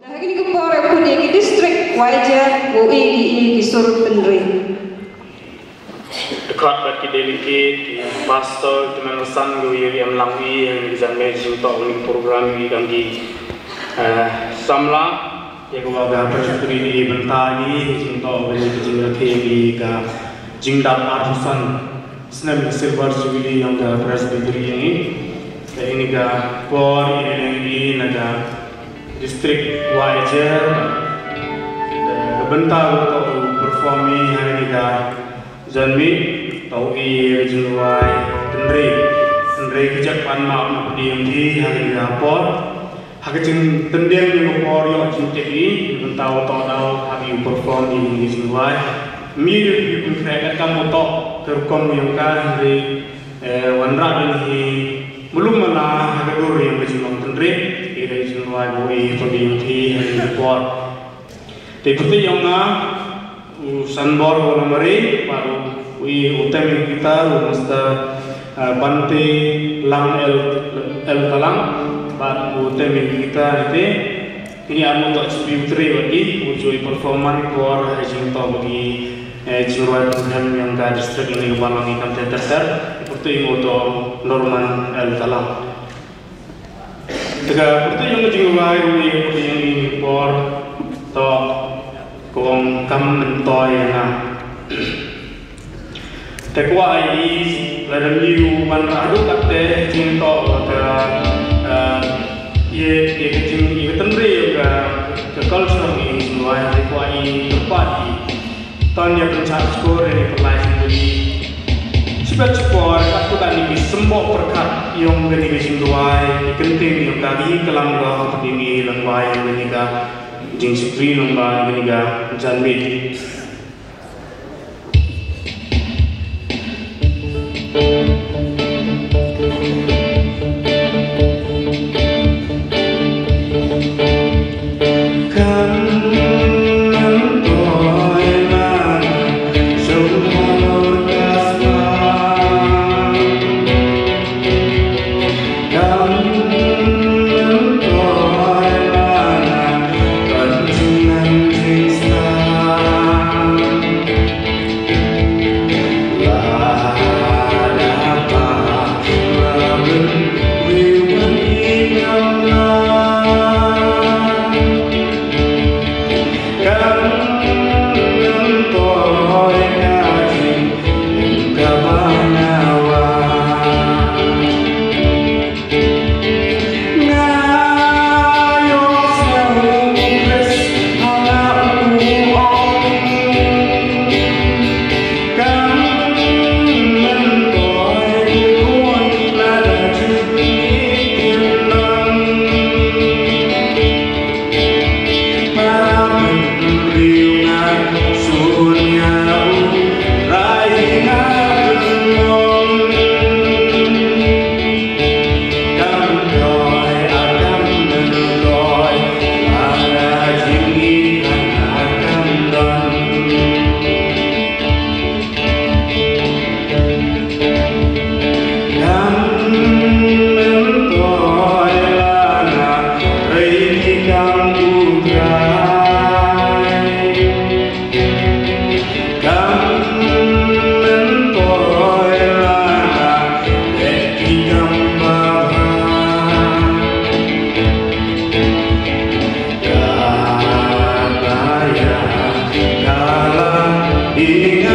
Hari ini kepala punya di distrik Wajar, UI di Surut Pendri. Dekat bagi delegate, pastor, teman pesan gue yang langwi yang bisa manage untuk unik program ini kami samla ya gue agak bersyukuri di bentani untuk banyak kejadian ini ke jingdam artusan senam silver jubilee yang ke presbytery ini ini ke por ini naga distrik Wajar bentar untuk performi hari ini ke Janmi tau Junuai Tendri kejak panma di hari ini rapor hakicin tendeng yang por yo cinti bentar tau hari perform di Junuai mir krek kamu tok terkom yang kan di wanra ini belum mana hadur yang berjumlah Tendri di Junuai boi di hari rapor Deputi yang Sanbor Bonomari baru utama kita mesti Bante Lang El Talang baru utama kita ini anu untuk spiritual bagi uji performan for hajing to bagi juruan program yang ke distrik ini balang ikan teater seperti untuk Norman El Talang. Seperti yang juruan ini for to kong kam mentoy na tekwa ini ladang liu man adu kate cinta ye kecing ye tendri juga ke culture ini semua tekwa ini tepat di tahun yang pencak skor ini perlahan jadi sebab skor aku tak ni sembok perkat yang gini kecintuai kenting yang kali kelam gak ini langwai yang gini jing sipri lomba geniga janmi He